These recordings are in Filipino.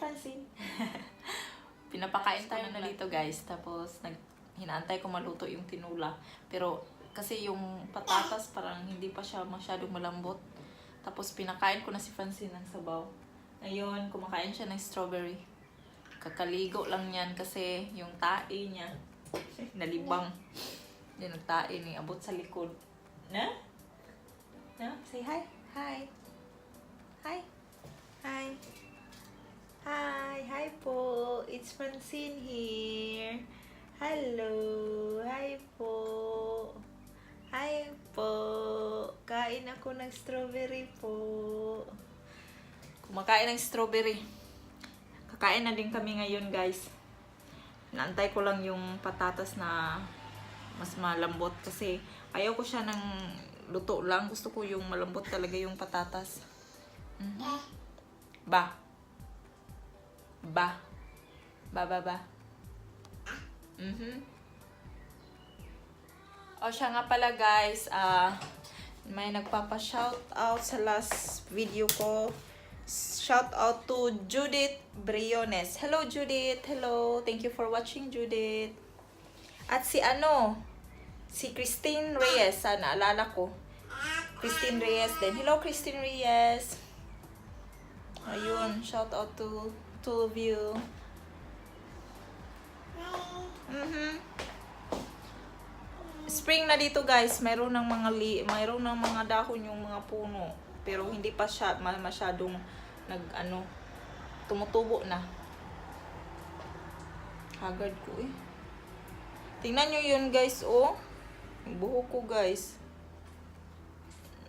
Francine. Pinapakain tayo na dito guys. Tapos hinaantay ko maluto yung tinula. Pero kasi yung patatas parang hindi pa siya masyadong malambot. Tapos pinakain ko na si Francine ng sabaw. Ngayon, kumakain siya ng strawberry. Kakaligo lang yan kasi yung tae niya nalibang. Yan ang tae ni abot sa likod. Na? Na? Say hi. Hi. Hi. Hi. Hi. Hi po. It's Francine here. Hello. Hi po. Hi po. Kain ako ng strawberry po. Kumakain ng strawberry. Kakain na din kami ngayon guys. Naantay ko lang yung patatas na mas malambot kasi ayaw ko siya ng luto lang. Gusto ko yung malambot talaga yung patatas. Ba. Ba. Ba ba ba. O siya nga pala guys, may nagpapa-shout out sa last video ko. Shout out to Judith Briones. Hello Judith. Hello. Thank you for watching Judith. At si Christine Reyes. Naalala ko. Christine Reyes din. Hello Christine Reyes. Ayun. Shout out to two of you. Spring na dito guys. Mayroon ng mga dahon yung mga puno. Pero hindi pa siya masyadong tumutubo na. Haggard ko eh. Tingnan nyo yun guys, oh. Yung buhok ko guys.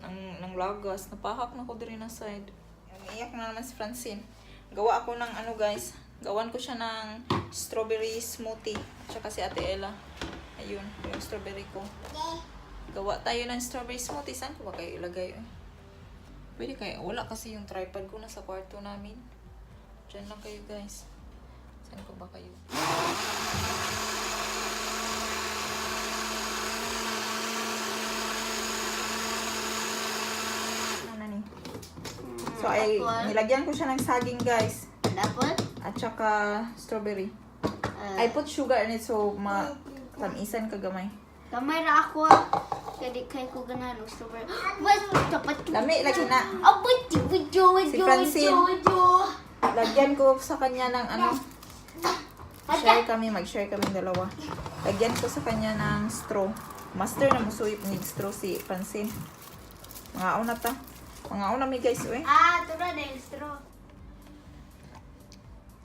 Nang lagas. Napahak na ko diri na side. Umiiyak na naman si Francine. Gawa ako ng guys. Gawan ko siya ng strawberry smoothie. Tsaka si Ate Ella. Ayun, yung strawberry ko. Gawa tayo ng strawberry smoothie. Saan ko ba kayo ilagay eh? Pwede kayo. Wala kasi yung tripod ko nasa kwarto namin. Diyan lang kayo guys. Saan ko ba kayo? Ano ni? So ay nilagyan ko siya ng saging guys. Apple? At saka strawberry. I put sugar in it so tamisan kagamay. Kamay ra ako. Kaya ko ganahan ng strawberry. Lami lagi na. Si Francine. Lagyan ko sa kanya ng mag-share kami dalawa. Lagyan ko sa kanya ng straw. Master na musuip ni straw si Francine. Mga una ta. Mga una mi guys, uy. Ito na yung straw.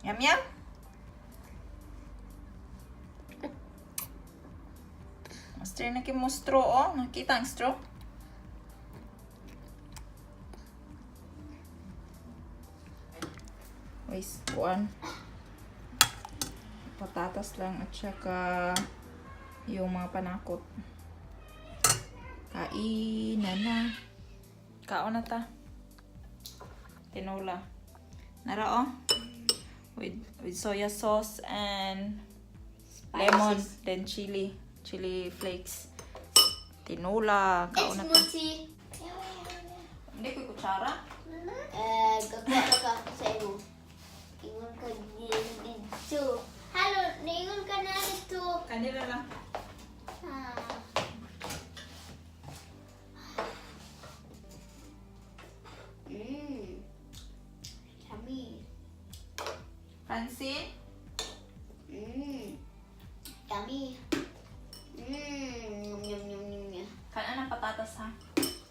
Yum yum. Master na mo straw, oh. Nakita ang straw? Wais, kuan. Patatas lang at saka yung mga panakot. Kainan na. Kaon na ta. Tinola. Nara, oh. With soya sauce and lemon, then chili flakes. Tinola. Kaon na ta. Hindi ko kutsara. Gagawa ka sa iyo. Ingon ka dito. Halo, naingon ka na dito. Kanila lang. Yummy. Francine? Yummy. Yum. Kanan ng patatas ha?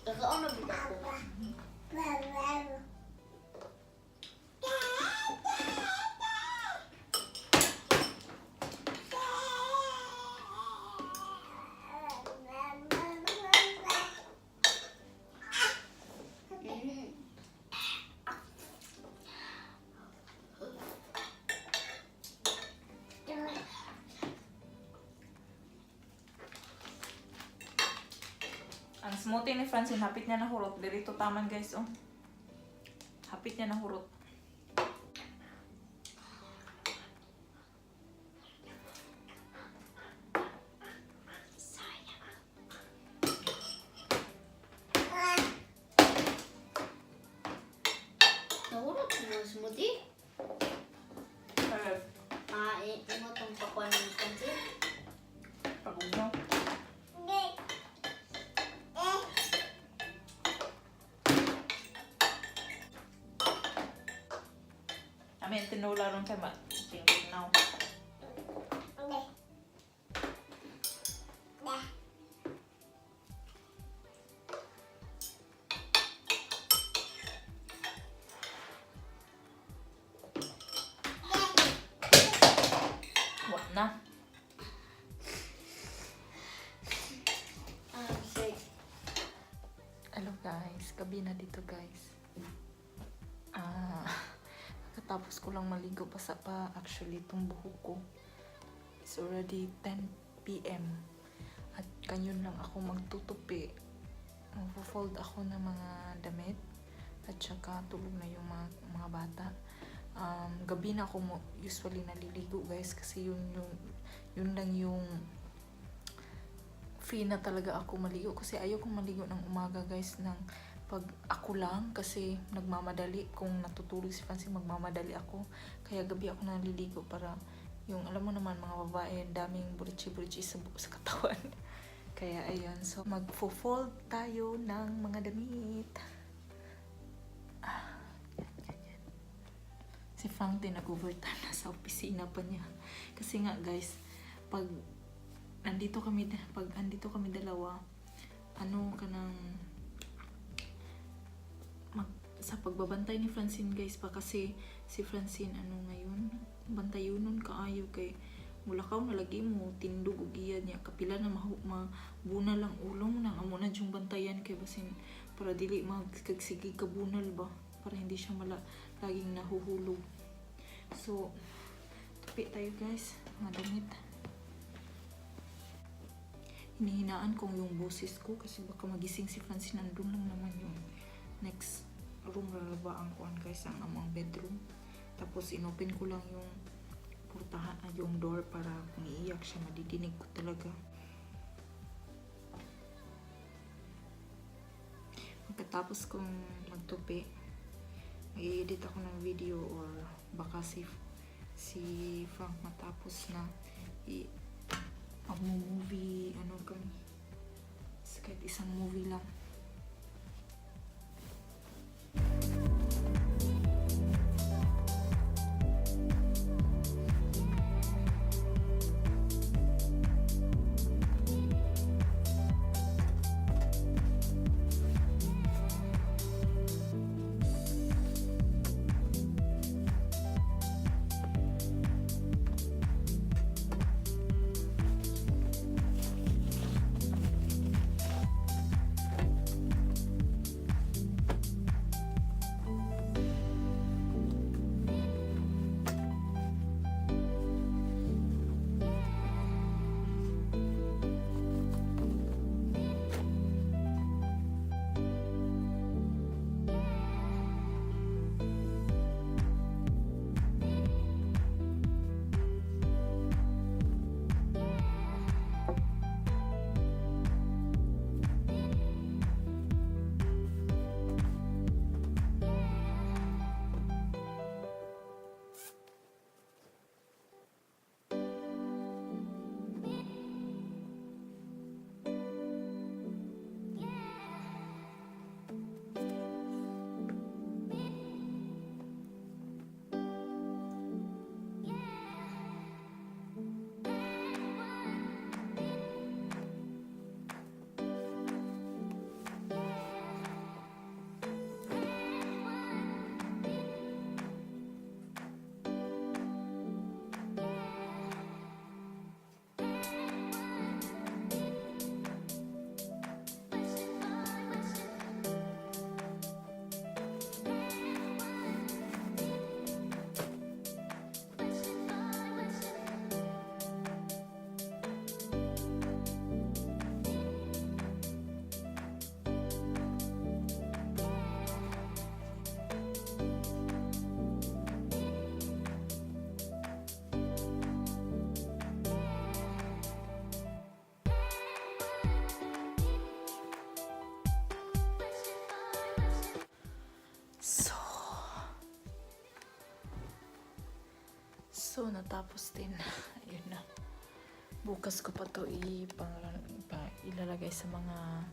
Gagawa na bita ko. Ang smoothie ni Francine, hapit niya na hurot. Dirito taman guys, oh. Hapit niya na hurot. Nahurot mo smoothie? gamitin mo itong pakuan ng pansit. Pagod no? Amin, tinula ron kay tingin now. What na? I'm sick. Hello guys, gabi na dito guys. Katapos ko lang maligo actually itong buhok ko. It's already 10 p.m. At kanyon lang ako magtutupi. Mag-fold ako ng mga damit. At saka tulog na yung mga bata. Gabi na ako usually naliligo guys kasi yun lang yung free na talaga ako maligo kasi ayaw kong maligo ng umaga guys ng pag ako lang kasi nagmamadali kung natutulog si Fancy magmamadali ako kaya gabi ako naliligo para yung alam mo naman mga babae daming burichi-burichi sa katawan kaya ayun so magfo-fold tayo ng mga damit. Si Frank din nag-overtime na sa opisina pa niya. Kasi nga guys, pag andito kami dalawa, sa pagbabantay ni Francine guys pa kasi si Francine ngayon, bantayunon kaayo kay mulakaw nalagi mo tindog og iya niya kapila na mabuna lang ulong nang amo na yung bantayan kay basin para dili magkagsigi kabunal ba para hindi siya laging nahuhulog. So, tupi tayo guys, mga damit. Hinihinaan kong yung boses ko kasi baka magising si Francine. Nandun lang naman yung next room lalabaan ko guys, ang amang bedroom. Tapos inopen ko lang yung portahan, yung door para kung iiyak siya madidinig ko talaga. Pagkatapos kong magtupi, mag-edit ako ng video or baka si Frank matapos na movie kami kahit isang movie lang. So, natapos din. Ayun na. Bukas ko pa to ilalagay sa mga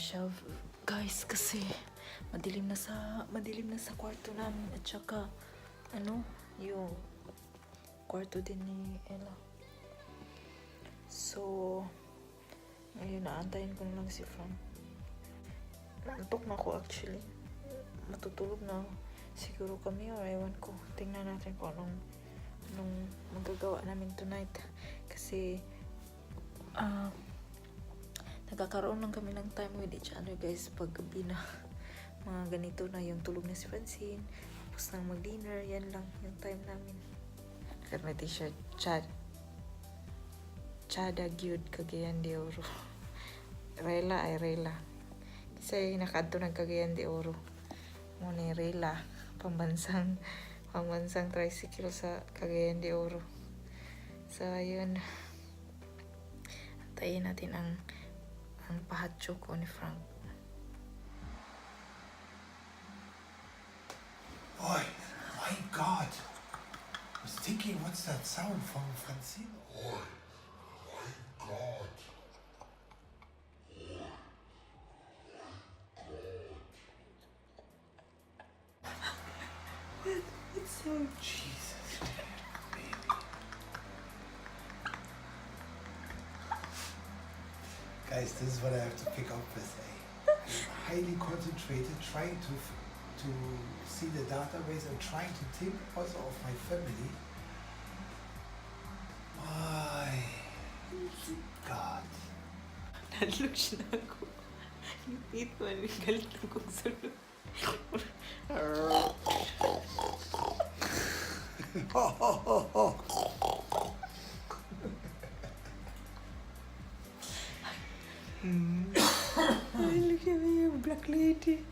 shelf. Guys, kasi madilim na sa kwarto namin. At saka, yung kwarto din ni Ella. So, ayun, naantayin ko na lang si Frank. Naantok na ako actually. Matutulog na siguro kami or ewan ko. Tingnan natin kung anong magagawa namin tonight. Kasi nagkakaroon lang kami ng time with each other guys pag gabi na. Mga ganito na yung tulog na si Francine. Tapos nang mag-dinner, yan lang yung time namin. Karna t-shirt, Chada gyud Cagayan de Oro. Rela ay Rela. Kasi nakadto ng Cagayan de Oro. Muna yung Rela. Pambansang tricycle sa Cagayan de Oro. So, ayun. Antayin natin ang pahatso ko ni Frank. Oh, my God. I was thinking, what's that sound from Francine? Oh, my God. It's so Jesus, baby. Guys, this is what I have to pick up with. I'm highly concentrated, trying to see the database and trying to think also of my family. My God. Nalog siya na ako. Ngipit ko, galit na kong sunod. Ay, look at me, you black lady.